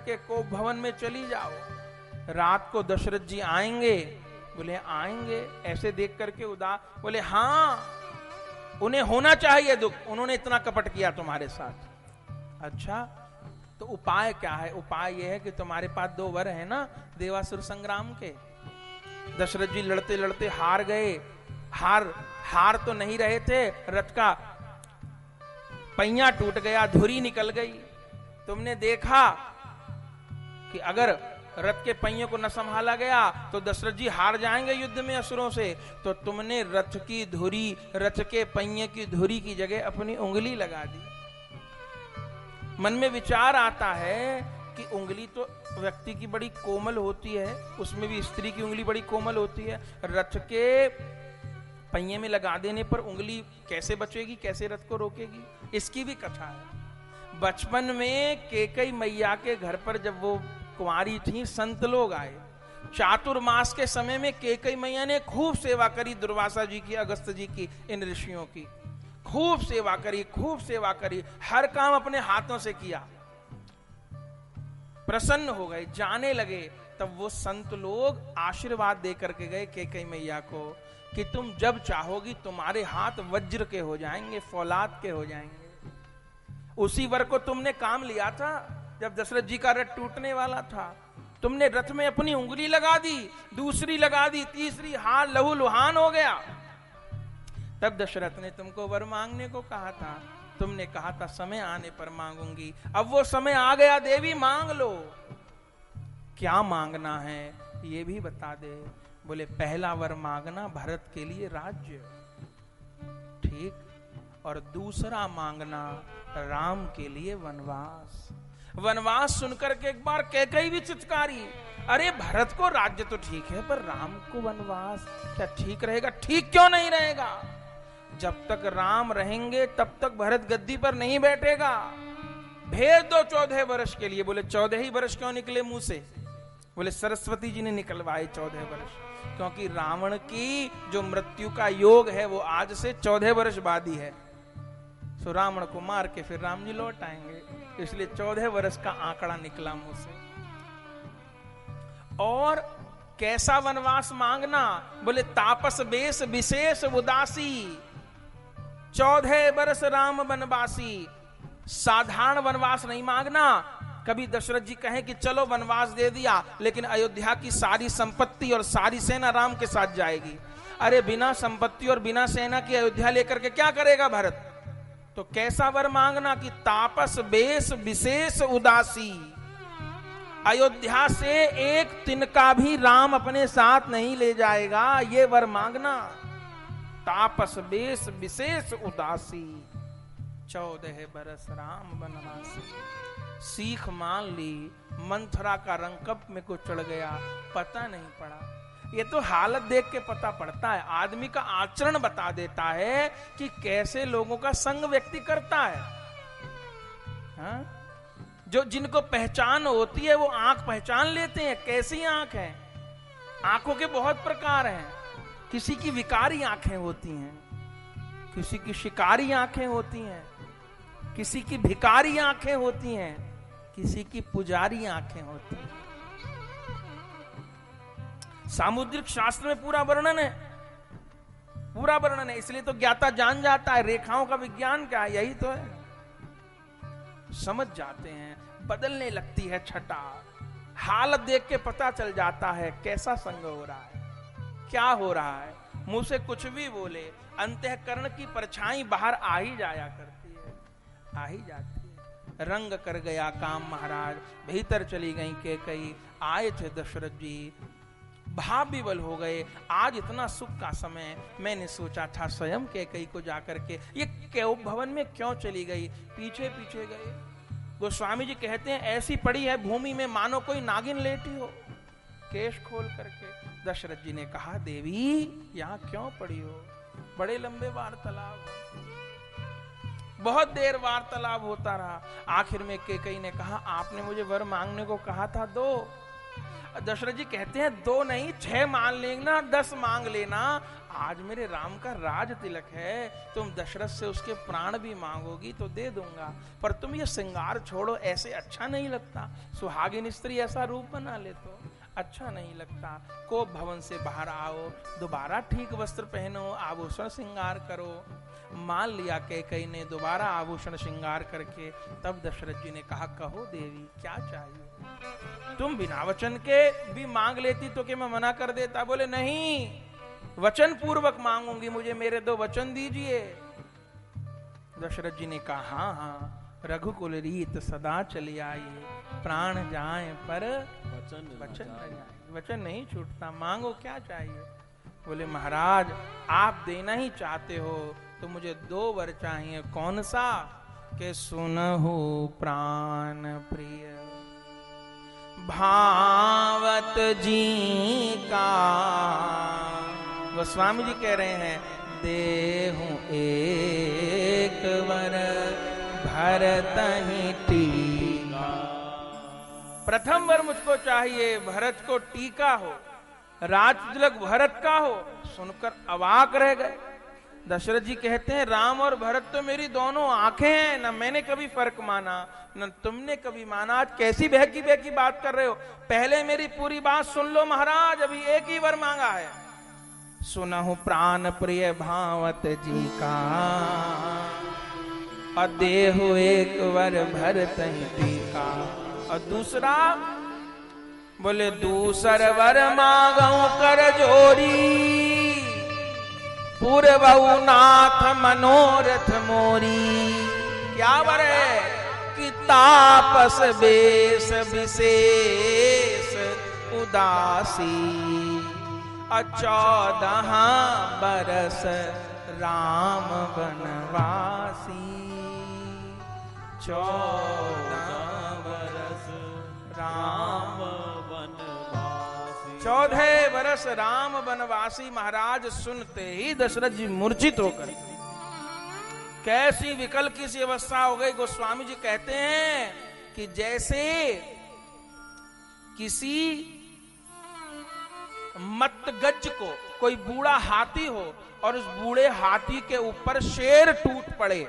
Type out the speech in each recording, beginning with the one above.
के कोप भवन में चली जाओ, रात को दशरथ जी आएंगे। बोले आएंगे, ऐसे देख करके उदास। बोले हाँ, उन्हें होना चाहिए दुख, उन्होंने इतना कपट किया तुम्हारे साथ। अच्छा, तो उपाय क्या है? उपाय यह है कि तुम्हारे पास 2 वर है ना देवासुर संग्राम के। दशरथ जी लड़ते लड़ते हार गए। हार तो नहीं रहे थे, रथ का पहिया टूट गया, धुरी निकल गई। तुमने देखा कि अगर रथ के पहियों को न संभाला गया तो दशरथ जी हार जाएंगे युद्ध में असुरों से। तो तुमने रथ की धुरी, रथ के पहिए की धुरी की जगह अपनी उंगली लगा दी। मन में विचार आता है कि उंगली तो व्यक्ति की बड़ी कोमल होती है, उसमें भी स्त्री की उंगली बड़ी कोमल होती है। रथ के पहिए में लगा देने पर उंगली कैसे बचेगी, कैसे रथ को रोकेगी? इसकी भी कथा है। बचपन में कैकेयी मैया के घर पर जब वो कुंवारी थी, संत लोग आए। चातुर्मास के समय में कैकेयी मैया ने खूब सेवा करी, दुर्वासा जी की, अगस्त जी की, इन ऋषियों की खूब सेवा करी, खूब सेवा करी, हर काम अपने हाथों से किया। प्रसन्न हो गए, जाने लगे। तब वो संत लोग आशीर्वाद दे करके गए कैकेयी मैया को कि तुम जब चाहोगी तुम्हारे हाथ वज्र के हो जाएंगे, फौलाद के हो जाएंगे। उसी वर को तुमने काम लिया था जब दशरथ जी का रथ टूटने वाला था। तुमने रथ में अपनी उंगली लगा दी, दूसरी लगा दी, तीसरी, हाथ लहू लुहान हो गया। तब दशरथ ने तुमको वर मांगने को कहा था, तुमने कहा था समय आने पर मांगूंगी। अब वो समय आ गया देवी, मांग लो। क्या मांगना है ये भी बता दे। बोले पहला वर मांगना भरत के लिए राज्य, ठीक, और दूसरा मांगना राम के लिए वनवास। वनवास सुनकर के एक बार कैकेयी भी चित्कारी, अरे भरत को राज्य तो ठीक है पर राम को वनवास क्या ठीक रहेगा? ठीक क्यों नहीं रहेगा? जब तक राम रहेंगे तब तक भरत गद्दी पर नहीं बैठेगा। भेज दो 14 वर्ष के लिए। बोले 14 ही वर्ष क्यों निकले मुंह से? बोले सरस्वती जी ने निकलवाए 14 वर्ष, क्योंकि रावण की जो मृत्यु का योग है वो आज से 14 वर्ष बाद ही है। सो रावण को मार के फिर राम जी लौट आएंगे, इसलिए 14 वर्ष का आंकड़ा निकला मुंह से। और कैसा वनवास मांगना? बोले तापस बेश विशेष उदासी, 14 वर्ष राम वनवासी। साधारण वनवास नहीं मांगना। कभी दशरथ जी कहें कि चलो वनवास दे दिया, लेकिन अयोध्या की सारी संपत्ति और सारी सेना राम के साथ जाएगी। अरे बिना संपत्ति और बिना सेना की अयोध्या लेकर के क्या करेगा भरत? तो कैसा वर मांगना कि तापस बेश विशेष उदासी, अयोध्या से एक तिनका भी राम अपने साथ नहीं ले जाएगा, ये वर मांगना। तापस बेश विशेष उदासी, 14 बरस राम वनवासी। सीख मान ली, मंथरा का रंग कब में को चढ़ गया पता नहीं पड़ा। ये तो हालत देख के पता पड़ता है, आदमी का आचरण बता देता है कि कैसे लोगों का संग व्यक्ति करता है। हाँ? जो जिनको पहचान होती है वो आंख पहचान लेते हैं कैसी आंख है। आंखों के बहुत प्रकार हैं। किसी की विकारी आंखें होती हैं, किसी की शिकारी आंखें होती हैं, किसी की भिकारी आंखें होती हैं, किसी की पुजारी आंखें होती हैं। सामुद्रिक शास्त्र में पूरा वर्णन है, पूरा वर्णन है। इसलिए तो ज्ञाता जान जाता है रेखाओं का विज्ञान क्या है, यही तो है। समझ जाते हैं, बदलने लगती है छटा। हालत देख के पता चल जाता है कैसा संग हो रहा है, क्या हो रहा है। मुंह से कुछ भी बोले, अंतःकरण की परछाई बाहर आ ही जाया करती है, आ ही जाती है। रंग कर गया काम महाराज, भीतर चली गई कैकेयी। आए थे दशरथ जी, भाव विवल हो गए। आज इतना सुख का समय, मैंने सोचा था स्वयं कैकेयी को जाकर के, ये कोप भवन में क्यों चली गई? पीछे पीछे गए। गोस्वामी जी कहते हैं ऐसी पड़ी है भूमि में मानो कोई नागिन लेटी हो, केश खोल करके। दशरथ जी ने कहा देवी यहाँ क्यों पड़ी हो? बड़े लंबे वार्तालाप, बहुत देर वार्तालाप होता रहा। आखिर में कैकेयी ने कहा आपने मुझे वर मांगने को कहा था, दो। दशरथ जी कहते हैं 2 नहीं 6 मान लेना, 10 मांग लेना, आज मेरे राम का राज तिलक है, तुम दशरथ से उसके प्राण भी मांगोगी तो दे दूंगा, पर तुम ये श्रृंगार छोड़ो, ऐसे अच्छा नहीं लगता। सुहागिन स्त्री ऐसा रूप बना ले तो अच्छा नहीं लगता। कोप भवन से बाहर आओ, दोबारा ठीक वस्त्र पहनो, आभूषण श्रृंगार करो। मान लिया कैकेयी ने दोबारा आभूषण श्रृंगार करके। तब दशरथ जी ने कहा, कहो देवी क्या चाहिए? तुम बिना वचन के भी मांग लेती तो क्या मैं मना कर देता? बोले नहीं, वचन पूर्वक मांगूंगी, मुझे मेरे 2 वचन दीजिए। दशरथ जी ने कहा, हाँ हाँ, रघुकुल रीत सदा चली आई, प्राण जाए पर वचन नहीं छूटता, मांगो क्या चाहिए? बोले महाराज आप देना ही चाहते हो तो मुझे 2 वर चाहिए। कौन सा? के सुनहु प्राण प्रिय भावत जी का। गोस्वामी जी कह रहे हैं, देहूं एक वर भरत ही टीका। प्रथम वर मुझको चाहिए, भरत को टीका हो, राज तिलक भरत का हो। सुनकर अवाक रह गए। दशरथ जी कहते हैं, राम और भरत तो मेरी दोनों आंखें हैं, न मैंने कभी फर्क माना न तुमने कभी माना, आज कैसी बहकी बहकी बात कर रहे हो? पहले मेरी पूरी बात सुन लो महाराज, अभी एक ही वर मांगा है। सुनहु प्राण प्रिय भावत जी का, और देहु एक वर भरत ही टीका। और दूसरा, बोले दूसर वर मांगू कर जोरी, पूर्वहु नाथ मनोरथ मोरी। क्या वर है? कि तापस बेस विशेष उदासी, 14 बरस राम बनवासी। 14 बरस राम बनवासी। 14 बरस राम बनवासी। महाराज सुनते ही दशरथ जी मूर्छित होकर, कैसी विकल की सी अवस्था हो गई। गोस्वामी जी कहते हैं कि जैसे किसी मतगज को कोई बूढ़ा हाथी हो और उस बूढ़े हाथी के ऊपर शेर टूट पड़े,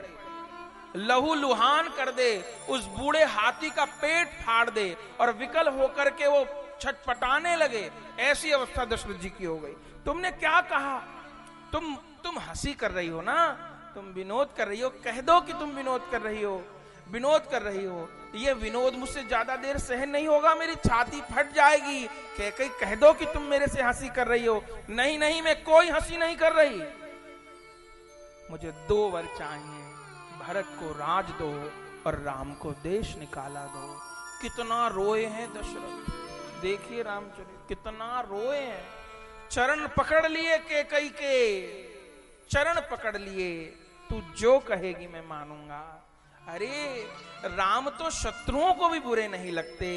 लहू लुहान कर दे, उस बूढ़े हाथी का पेट फाड़ दे और विकल होकर के वो छटपटाने लगे, ऐसी अवस्था दशरथ जी की हो गई। तुमने क्या कहा? तुम हंसी कर रही हो ना, तुम विनोद कर रही हो, कह दो कि तुम विनोद कर रही हो, विनोद कर रही हो। ये विनोद मुझसे ज्यादा देर सहन नहीं होगा, मेरी छाती फट जाएगी। कैकेयी कह दो कि तुम मेरे से हंसी कर रही हो। नहीं नहीं, मैं कोई हंसी नहीं कर रही, मुझे 2 वर चाहिए, भरत को राज दो और राम को देश निकाला दो। कितना रोए हैं दशरथ, देखिए रामचरित, कितना रोए हैं। चरण पकड़ लिए कैकेयी के, चरण पकड़ लिए, तू जो कहेगी मैं मानूंगा। अरे राम तो शत्रुओं को भी बुरे नहीं लगते।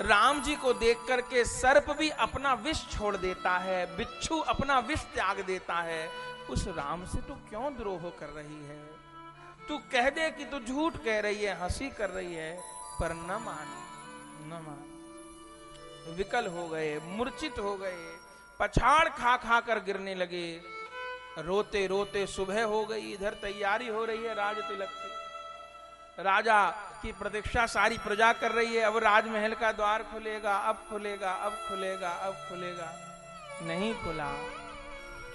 राम जी को देख करके सर्प भी अपना विष छोड़ देता है, बिच्छू अपना विष त्याग देता है। उस राम से तू क्यों द्रोह कर रही है? तू कह दे कि तू झूठ कह रही है, हंसी कर रही है, पर न माने, न मान। विकल हो गए, मूर्छित हो गए, पछाड़ खा खा कर गिरने लगे। रोते रोते सुबह हो गई। इधर तैयारी हो रही है राज तिलक की, राजा की प्रतीक्षा सारी प्रजा कर रही है। अब राजमहल का द्वार खुलेगा, अब खुलेगा, अब खुलेगा, अब खुलेगा, नहीं खुला।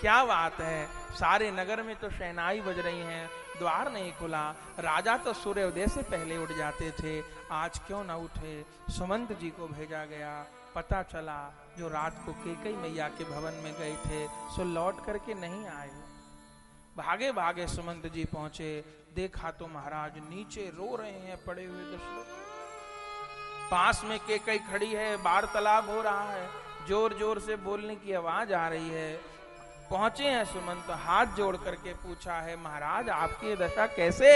क्या बात है, सारे नगर में तो शहनाई बज रही हैं, द्वार नहीं खुला। राजा तो सूर्योदय से पहले उठ जाते थे, आज क्यों ना उठे? सुमंत जी को भेजा गया। पता चला जो रात को कैकेयी मैया के भवन में गए थे सो लौट करके नहीं आए। भागे भागे सुमंत जी पहुंचे, देखा तो महाराज नीचे रो रहे हैं पड़े हुए दशरथ। पास में कैकेयी खड़ी है, वार्तालाप हो रहा है, जोर जोर से बोलने की आवाज आ रही है। पहुंचे हैं सुमंत, हाथ जोड़ करके पूछा है, महाराज आपकी दशा कैसे?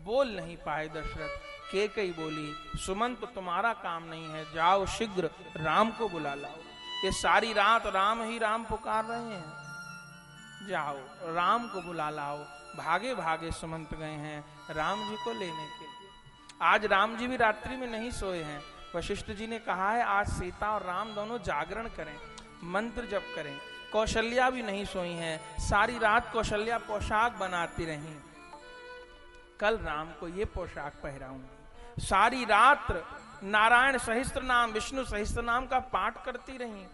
बोल नहीं पाए दशरथ। कैकेयी बोली, सुमंत तुम्हारा काम नहीं है, जाओ शीघ्र राम को बुला लाओ। ये सारी रात राम ही राम पुकार रहे हैं, जाओ राम को बुला लाओ। भागे भागे सुमंत गए हैं राम जी को लेने के लिए। आज राम जी भी रात्रि में नहीं सोए हैं, वशिष्ठ जी ने कहा है आज सीता और राम दोनों जागरण करें, मंत्र जप करें। कौशल्या भी नहीं सोई हैं, सारी रात कौशल्या पोशाक बनाती रही। कल राम को ये पोशाक पहराऊंगी। सारी रात नारायण सहस्त्र नाम, विष्णु सहस्त्र नाम का पाठ करती रही।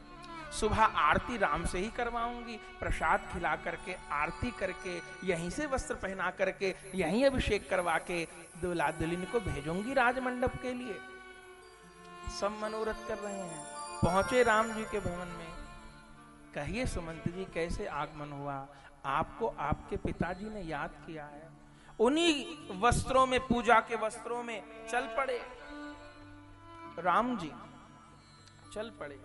सुबह आरती राम से ही करवाऊंगी, प्रसाद खिला करके, आरती करके, यहीं से वस्त्र पहना करके, यहीं अभिषेक करवा के दुल्हा दुल्हन को भेजूंगी राजमंडप के लिए। सब मनोरथ कर रहे हैं। पहुंचे राम जी के भवन में। कहिए सुमंत जी कैसे आगमन हुआ? आपको आपके पिताजी ने याद किया है। उन्हीं वस्त्रों में, पूजा के वस्त्रों में चल पड़े राम जी, चल पड़े।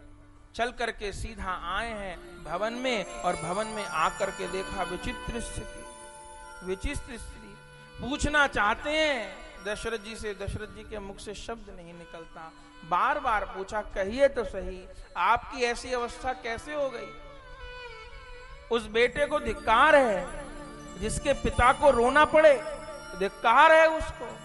चल करके सीधा आए हैं भवन में, और भवन में आकर के देखा विचित्र स्थिति, विचित्र स्थिति। पूछना चाहते हैं दशरथ जी से, दशरथ जी के मुख से शब्द नहीं निकलता। बार बार पूछा, कहिए तो सही, आपकी ऐसी अवस्था कैसे हो गई? उस बेटे को धिक्कार है जिसके पिता को रोना पड़े, धिक्कार है उसको।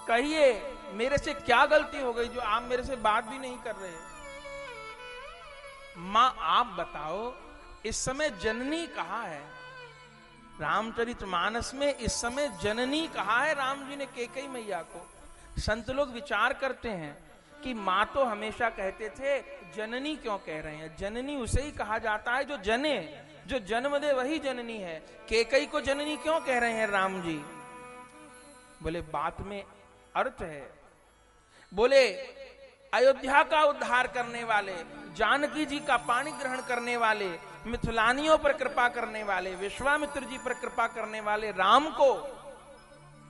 कहिए मेरे से क्या गलती हो गई जो आप मेरे से बात भी नहीं कर रहे? मां आप बताओ, इस समय जननी कहाँ है? रामचरितमानस में इस समय जननी कहाँ है राम जी ने कैकेयी मैया को? संत लोग विचार करते हैं कि मां तो हमेशा कहते थे, जननी क्यों कह रहे हैं? जननी उसे ही कहा जाता है जो जने, जो जन्म दे वही जननी है। कैकेयी को जननी क्यों कह रहे हैं राम जी? बोले बात में अर्थ है। बोले अयोध्या का उद्धार करने वाले, जानकी जी का पानी ग्रहण करने वाले, मिथिलानियों पर कृपा करने वाले, विश्वामित्र जी पर कृपा करने वाले राम को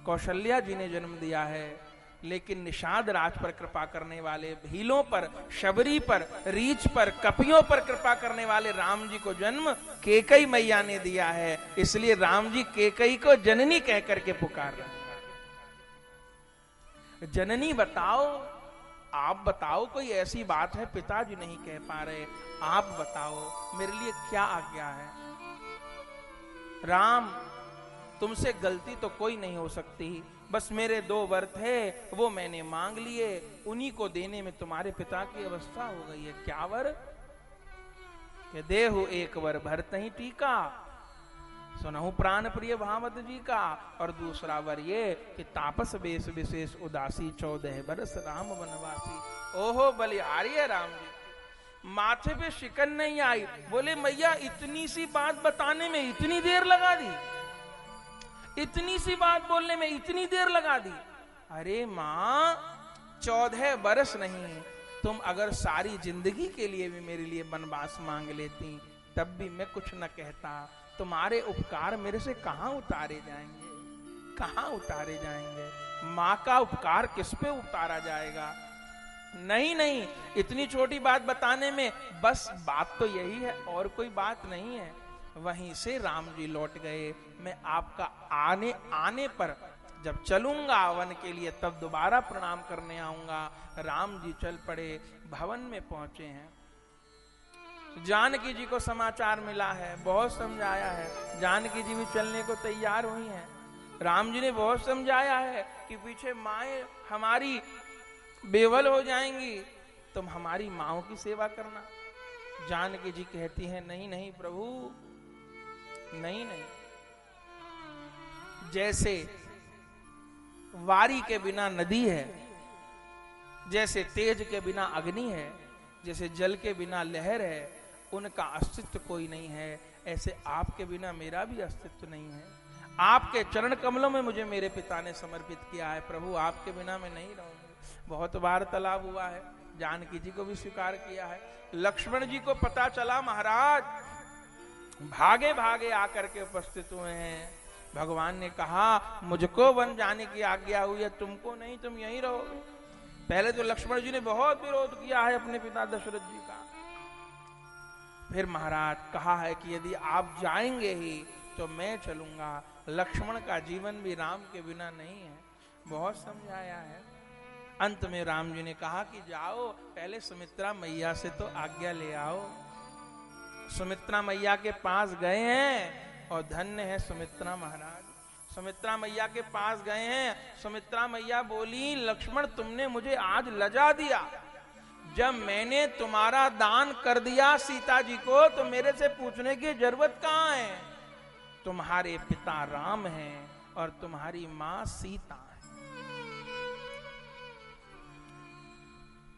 कौशल्या जी ने जन्म दिया है। लेकिन निषाद राज पर कृपा करने वाले, भीलों पर, शबरी पर, रीछ पर, कपियों पर कृपा करने वाले राम जी को जन्म कैकेयी मैया ने दिया है। इसलिए राम जी कैकेयी को जननी कह करके पुकार रहे हैं। जननी बताओ, आप बताओ, कोई ऐसी बात है पिताजी नहीं कह पा रहे, आप बताओ मेरे लिए क्या आज्ञा है? राम तुमसे गलती तो कोई नहीं हो सकती, बस मेरे 2 वर थे वो मैंने मांग लिए, उन्हीं को देने में तुम्हारे पिता की अवस्था हो गई है। क्या वर? कि देहु एक वर भरतहि टीका, सुनहु प्राण प्रिय भावत जी का। और दूसरा वर ये कि तापस बेस विशेष उदासी 14 बरस राम वनवासी। ओहो बलिहारी है राम जी, माथे पे शिकन नहीं आई। बोले मैया इतनी सी बात बताने में इतनी देर लगा दी, इतनी सी बात बोलने में इतनी देर लगा दी। अरे मां 14 बरस नहीं, तुम अगर सारी जिंदगी के लिए भी मेरे लिए वनवास मांग लेती तब भी मैं कुछ न कहता। तुम्हारे उपकार मेरे से कहां उतारे जाएंगे, कहां उतारे जाएंगे? मां का उपकार किस पे उतारा जाएगा? नहीं नहीं, इतनी छोटी बात बताने में बस बात तो यही है, और कोई बात नहीं है। वहीं से राम जी लौट गए। मैं आपका आने पर जब चलूंगा वन के लिए तब दोबारा प्रणाम करने आऊंगा। राम जी चल पड़े, भवन में पहुंचे हैं। जानकी जी को समाचार मिला है, बहुत समझाया है, जानकी जी भी चलने को तैयार हुई हैं। राम जी ने बहुत समझाया है कि पीछे माएं हमारी बेवल हो जाएंगी, तुम हमारी माओं की सेवा करना। जानकी जी कहती हैं, नहीं नहीं प्रभु, नहीं नहीं। जैसे वारी के बिना नदी है, जैसे तेज के बिना अग्नि है, जैसे जल के बिना लहर है, उनका अस्तित्व कोई नहीं है, ऐसे आपके बिना मेरा भी अस्तित्व नहीं है। आपके चरण कमलों में मुझे मेरे पिता ने समर्पित किया है प्रभु, आपके बिना मैं नहीं रहूंगी। बहुत वार्तालाप हुआ है, जानकी जी को भी स्वीकार किया है। लक्ष्मण जी को पता चला महाराज भागे भागे आकर के उपस्थित हुए हैं। भगवान ने कहा मुझको वन जाने की आज्ञा हुई है, तुमको नहीं, तुम यहीं रहोगे। पहले तो लक्ष्मण जी ने बहुत विरोध किया है अपने पिता दशरथ जी का, फिर महाराज कहा है कि यदि आप जाएंगे ही तो मैं चलूंगा। लक्ष्मण का जीवन भी राम के बिना नहीं है, बहुत समझाया है। अंत में राम जी ने कहा कि जाओ पहले सुमित्रा मैया से तो आज्ञा ले आओ। सुमित्रा मैया के पास गए हैं और धन्य है सुमित्रा महाराज। सुमित्रा मैया के पास गए हैं। सुमित्रा मैया बोली, लक्ष्मण तुमने मुझे आज लजा दिया। जब मैंने तुम्हारा दान कर दिया सीता जी को तो मेरे से पूछने की जरूरत कहां है। तुम्हारे पिता राम हैं और तुम्हारी मां सीता है।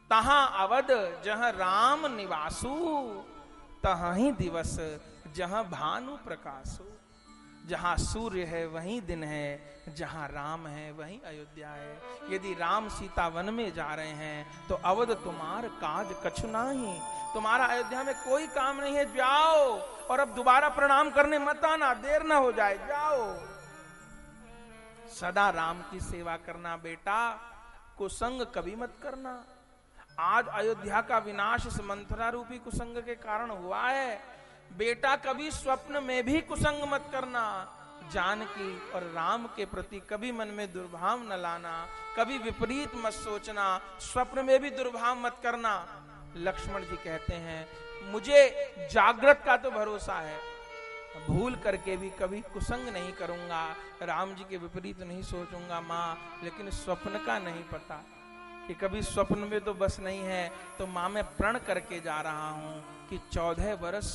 तहां अवध जहां राम निवासु, तहां ही दिवस जहां भानु प्रकाशु। जहां सूर्य है वहीं दिन है, जहां राम है वहीं अयोध्या है। यदि राम सीता वन में जा रहे हैं तो अवध तुम्हार काज कछु नाही। तुम्हारा अयोध्या में कोई काम नहीं है, जाओ। और अब दोबारा प्रणाम करने मत आना, देर ना हो जाए, जाओ। सदा राम की सेवा करना बेटा, कुसंग कभी मत करना। आज अयोध्या का विनाश इस मंथरा रूपी कुसंग के कारण हुआ है। बेटा कभी स्वप्न में भी कुसंग मत करना। जानकी और राम के प्रति कभी मन में दुर्भाव न लाना, कभी विपरीत मत सोचना, स्वप्न में भी दुर्भाव मत करना। लक्ष्मण जी कहते हैं मुझे जागृत का तो भरोसा है, भूल करके भी कभी कुसंग नहीं करूंगा, राम जी के विपरीत नहीं सोचूंगा माँ, लेकिन स्वप्न का नहीं पता कि कभी स्वप्न में तो बस नहीं है। तो माँ मैं प्रण करके जा रहा हूं कि 14 बरस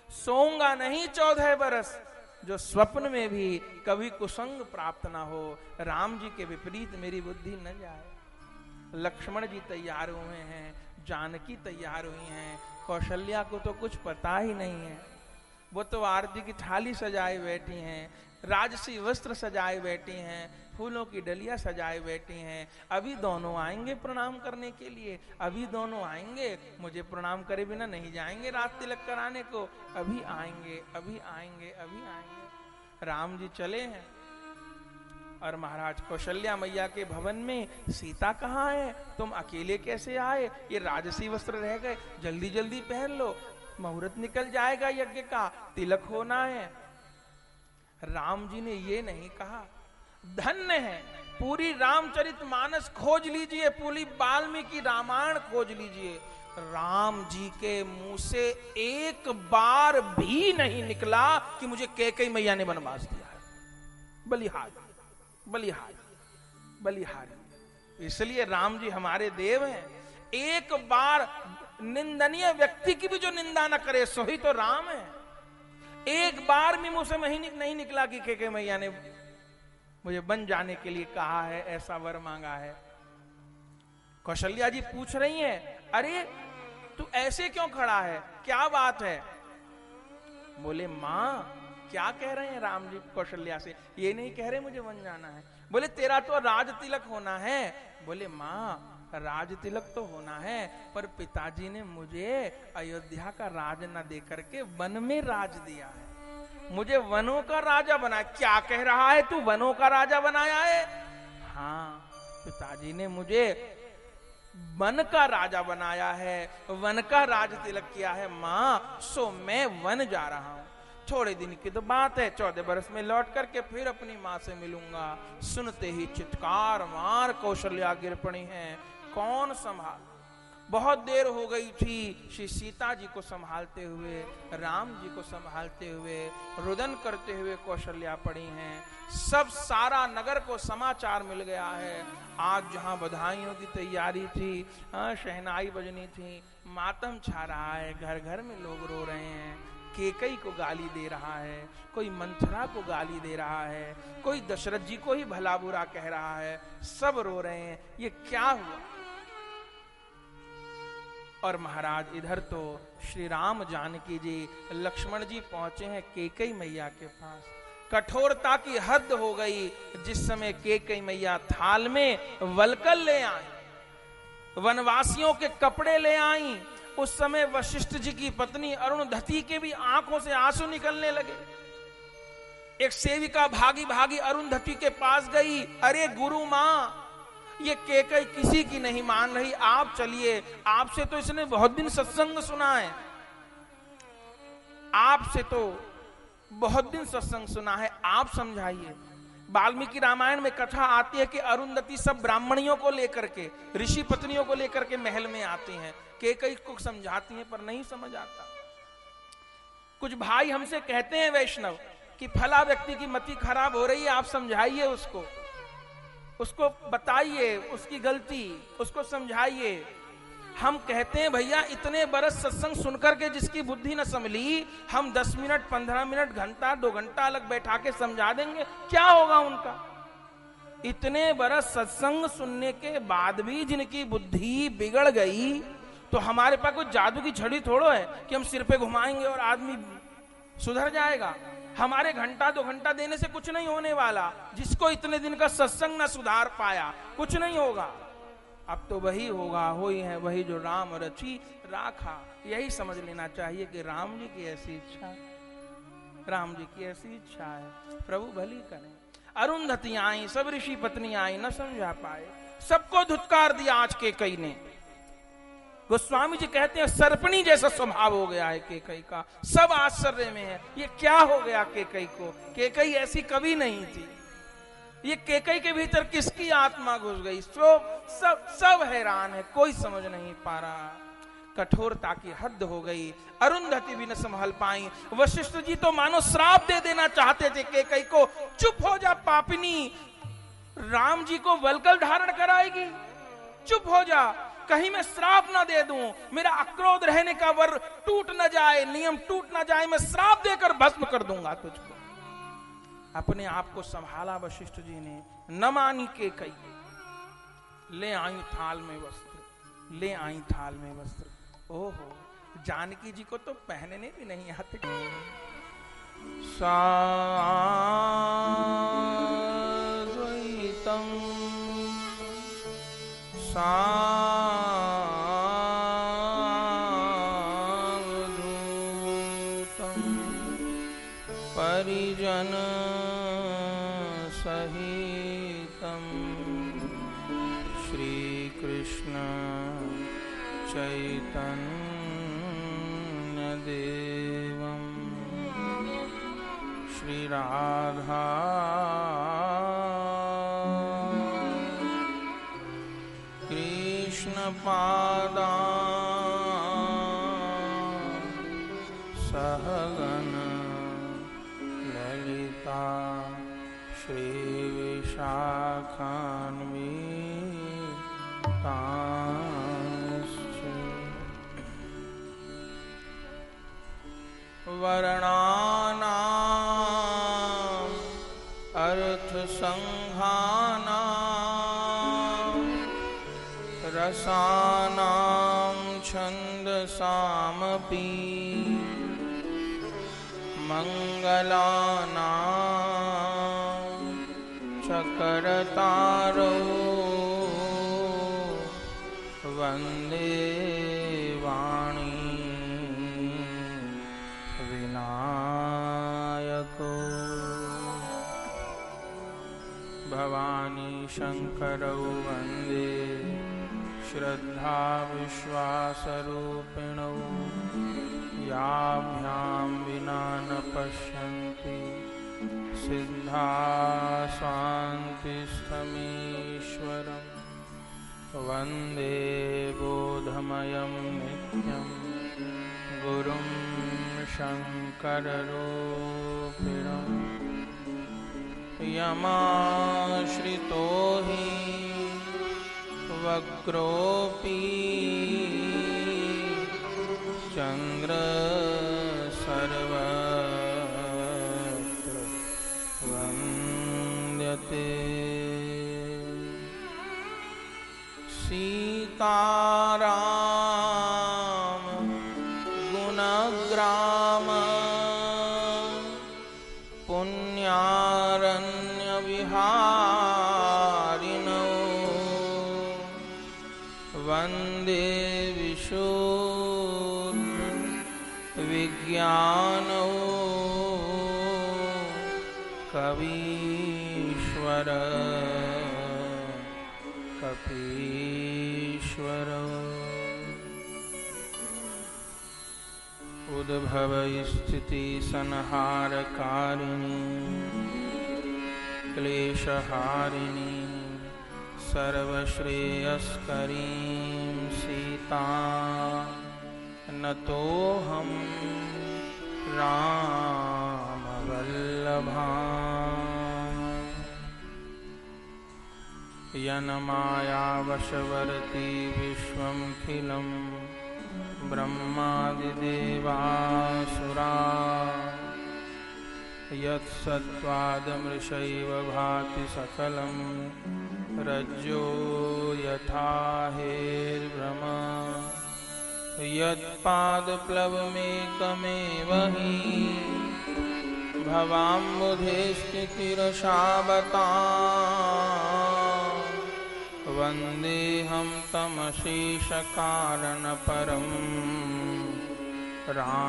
सोऊंगा नहीं 14 बरस, जो स्वप्न में भी कभी कुसंग प्राप्त ना हो, राम जी के विपरीत मेरी बुद्धि न जाए। लक्ष्मण जी तैयार हुए हैं, जानकी तैयार हुई हैं। कौशल्या को तो कुछ पता ही नहीं है, वो तो आरती की थाली सजाए बैठी हैं, राजसी वस्त्र सजाए बैठी हैं, फूलों की डलिया सजाए बैठी हैं। अभी दोनों आएंगे प्रणाम करने के लिए, अभी दोनों आएंगे, मुझे प्रणाम करे बिना नहीं जाएंगे रात तिलक कराने को। अभी आएंगे, अभी आएंगे, अभी आएंगे। राम जी चले हैं और महाराज कौशल्या मैया के भवन में सीता कहाँ है, तुम अकेले कैसे आए, ये राजसी वस्त्र रह गए, जल्दी जल्दी पहन लो, मुहूर्त निकल जाएगा यज्ञ का, तिलक होना है। राम जी ने ये नहीं कहा। धन्य है, पूरी रामचरितमानस खोज लीजिए, पूरी वाल्मीकि रामायण खोज लीजिए, राम जी के मुंह से एक बार भी नहीं निकला कि मुझे कैकेयी मैया ने वनवास दिया है। बलिहारी बलिहारी बलिहारी। इसलिए राम जी हमारे देव हैं। एक बार निंदनीय व्यक्ति की भी जो निंदा न करे सो ही तो राम है। एक बार भी मुंह से नहीं निकला कि कैकेयी मैया ने मुझे बन जाने के लिए कहा है, ऐसा वर मांगा है। कौशल्या जी पूछ रही हैं, अरे तू ऐसे क्यों खड़ा है, क्या बात है। बोले माँ क्या कह रहे हैं राम जी कौशल्या से, ये नहीं कह रहे मुझे वन जाना है। बोले तेरा तो राज तिलक होना है। बोले माँ राज तिलक तो होना है, पर पिताजी ने मुझे अयोध्या का राज न दे करके वन में राज दिया है, मुझे वनों का राजा बनाया। क्या कह रहा है तू, वनों का राजा बनाया है। हाँ पिताजी ने मुझे वन का राजा बनाया है, वन का राज तिलक किया है माँ, सो मैं वन जा रहा हूं। थोड़े दिन की तो बात है, 14 बरस में लौट करके फिर अपनी माँ से मिलूंगा। सुनते ही चित्कार मार कौशल्या गिर पड़ी हैं, कौन संभाल। बहुत देर हो गई थी श्री सीता जी को संभालते हुए, राम जी को संभालते हुए, रुदन करते हुए कौशल्या पड़ी हैं। सब सारा नगर को समाचार मिल गया है। आज जहां बधाइयों की तैयारी थी, शहनाई बजनी थी, मातम छा रहा है, घर घर में लोग रो रहे हैं। कैकेयी को गाली दे रहा है, कोई मंथरा को गाली दे रहा है, कोई दशरथ जी को ही भला बुरा कह रहा है, सब रो रहे हैं, ये क्या हुआ। और महाराज इधर तो श्री राम जानकी जी लक्ष्मण जी पहुंचे हैं कैकेयी मैया के पास। कठोरता की हद हो गई। जिस समय कैकेयी मैया थाल में वलकल ले आई, वनवासियों के कपड़े ले आई, उस समय वशिष्ठ जी की पत्नी अरुणधति के भी आंखों से आंसू निकलने लगे। एक सेविका भागी भागी अरुणधति के पास गई, अरे गुरु मां ये कैकेयी किसी की नहीं मान रही, आप चलिए, आपसे तो इसने बहुत दिन सत्संग सुना है, आपसे तो बहुत दिन सत्संग सुना है, आप समझाइए। वाल्मीकि रामायण में कथा आती है कि अरुंधति सब ब्राह्मणियों को लेकर के, ऋषि पत्नियों को लेकर के महल में आती हैं, कैकेयी को समझाती हैं पर नहीं समझ आता। कुछ भाई हमसे कहते हैं वैष्णव कि फला व्यक्ति की मति खराब हो रही है, आप समझाइए उसको बताइए उसकी गलती, उसको समझाइए। हम कहते हैं भैया इतने बरस सत्संग सुनकर के जिसकी बुद्धि न संभली, हम 10 मिनट 15 मिनट घंटा 2 घंटा अलग बैठा के समझा देंगे, क्या होगा उनका? इतने बरस सत्संग सुनने के बाद भी जिनकी बुद्धि बिगड़ गई, तो हमारे पास कोई जादू की छड़ी थोड़ो है कि हम सिर पे घुमाएंगे और आदमी सुधर जाएगा। हमारे घंटा 2 घंटा देने से कुछ नहीं होने वाला। जिसको इतने दिन का सत्संग न सुधार पाया, कुछ नहीं होगा। अब तो वही होगा, वही है वही जो राम रची राखा। यही समझ लेना चाहिए कि राम जी की ऐसी इच्छा है, राम जी की ऐसी इच्छा है, प्रभु भली करें। अरुंधति आई, सब ऋषि पत्नी आई, न समझा पाए, सबको धुतकार दिया आज केकई ने। गोस्वामी जी कहते हैं सर्पणी जैसा स्वभाव हो गया है केकई का। सब आश्चर्य में है, ये क्या हो गया केकई को? केकई ऐसी कभी नहीं थी। ये केकई के भीतर किसकी आत्मा घुस गई? सब हैरान है, कोई समझ नहीं पा रहा। कठोरता की हद हो गई। अरुंधति भी न संभल पाई। वशिष्ठ जी तो मानो श्राप दे देना चाहते थे केकई को, चुप हो जा पापिनी, राम जी को वल्कल धारण कराएगी, चुप हो जा, कहीं मैं श्राप ना दे दूं, मेरा अक्रोध रहने का वर टूट न जाए, नियम टूट न जाए, मैं श्राप देकर भस्म कर दूंगा तुझको। अपने आप को संभाला वशिष्ठ जी ने, न मानी केकई। ले आई थाल में वस्त्र, ले आई थाल में वस्त्र। ओहो, जानकी जी को तो पहनने भी नहीं आते। साद्वैतम सावधूतम परिजन सहितम श्री कृष्ण चैतन्य देवम श्री राधा कृष्ण पादा सहगन ललिता श्री विशाखान्विता वर्णानाम् अर्थ संघानाम् रसानाम् छन्दसामपि मंगलानाम् चकरतारो वन्दे वाणी विनायको भवानी शंकरौ वन्दे श्रद्धा विश्वासरूपिणौ याभ्यां विना न पश्यन्ति सिद्धा शान्तिस्थमीश्वरम् वन्दे बोधमयं नित्यं गुरुं शङ्कररूपिणम् यमाश्रितो हि वक्रोऽपि चन्द्र सर्वत्र वन्द्यते सीताराम गुणग्राम पुण्यारण्यविहारिणौ वन्दे विज्ञानौ कवीश्वर कपीश्वरौ उद्भव स्थिति संहारकारिणी क्लेशहारिणी सर्वश्रेयस्करीं सीता नतोऽहं राम यन्मायावशवर्ती विश्वमखिलं ब्रह्मादिदेवासुरा यत्सत्त्वादमृषैव भाति सकलं रज्जो यथा हेर्भ्रम यत्पादप्लवमेकमेव हि भवाम्बुधेस्थितिरशावतां वन्देऽहं तमशेषकारणपरं रामाख्यमीशं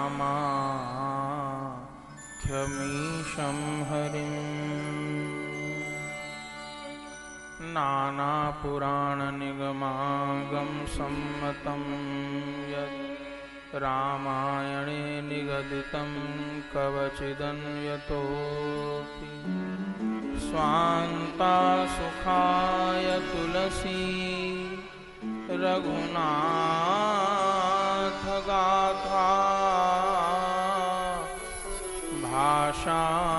हरिम् नानापुराणनिगमागम सम्मतं यत् रामायणे निगदितं कवचिदन्यतोऽपि स्वान्तासुखाय तुलसी रघुनाथगाथा भाषानिबन्धमती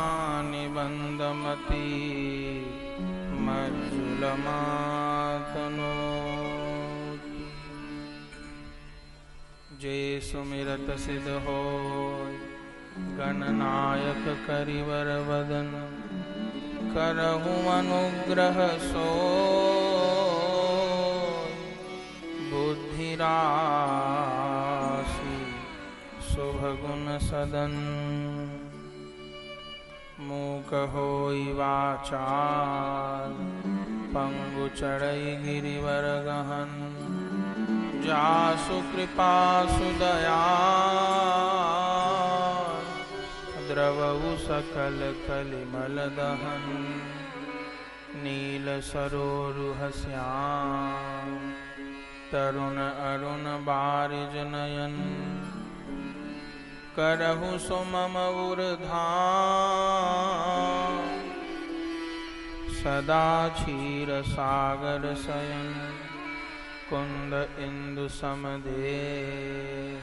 मज्जुलमातनोति जय सुमिरत सिद्ध होय गणनायक करिवर वदन करहु अनुग्रह सोय बुद्धिराशि शुभगुण सदन मूक होई वाचाल पंगु चढ़ई गिरिवर गहन जासु कृपा सुदयाल द्रवहु सकल कलिमल दहन नील सरोरुह श्याम तरुण अरुण बारिज नयन करहु सुमम उर्धाम सदा क्षीर सागर शयन कुंद इंदु समदेह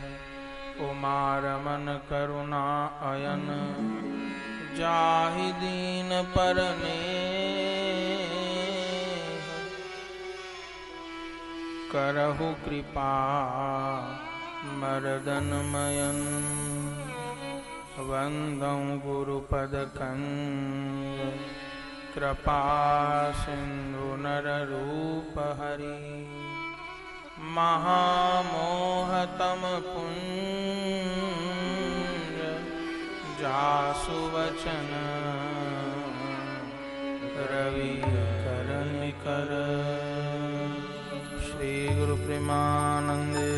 उमारमन करुणा अयन जाहि दीन परने करहु कृपा मर्दनमयन वंदं गुरुपद कंज कृपा सिंधु नर रूप हरि महामोहतम पुंज जासु वचन रवि करन कर श्री गुरु प्रेमानंदे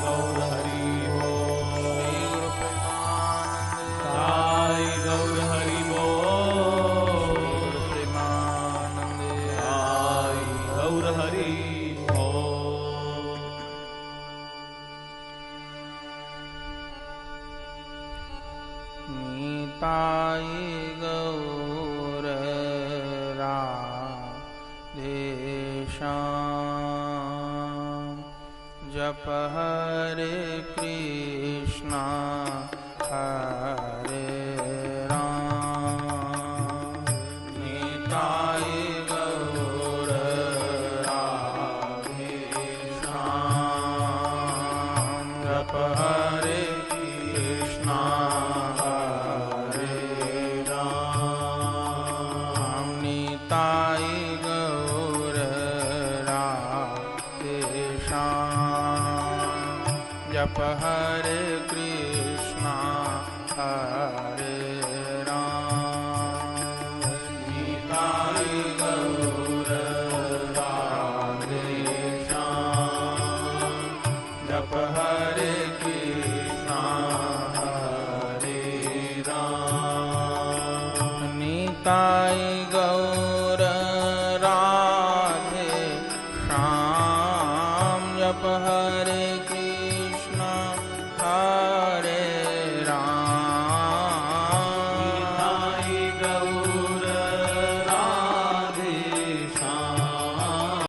गौर हरि बोल। श्री गुरु प्रेमानंदे साई गौर हरि बोल। गुरु प्रेमानंदे साई गौर हरि बोल। नीताय गौर राधेश्याम जप हरे कृष्णा हरे राम नीताय गौर राधेश्याम जप हरे कृष्णा हरे राम नीताय गौर राधेश्याम जप हरे